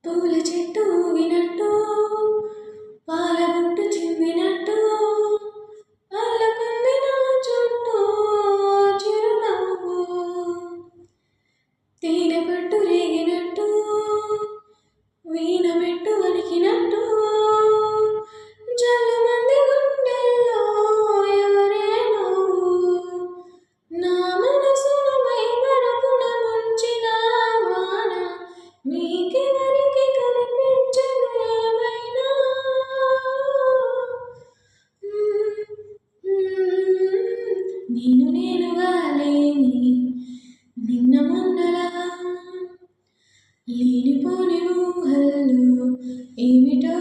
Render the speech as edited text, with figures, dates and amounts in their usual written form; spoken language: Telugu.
పూల చెట్టు ఊగినట్టు పాల బుట్టు చిందినట్టు అల్లకుంది నా చుట్టూ చిరునవ్వు తేనె పట్టు రేగినట్టు వీణ పెట్టు వణికినట్టు జల్లుమంది గుండెల్లో ఎవరే నువ్వు నా మనసును మైమరపున ముంచిన వాన మీకెవరికి కనిపించదు ఏమైనా నేనుగా లేని నిన్న మొన్నలా లేనిపోని ఊహల్లో ఏమిటో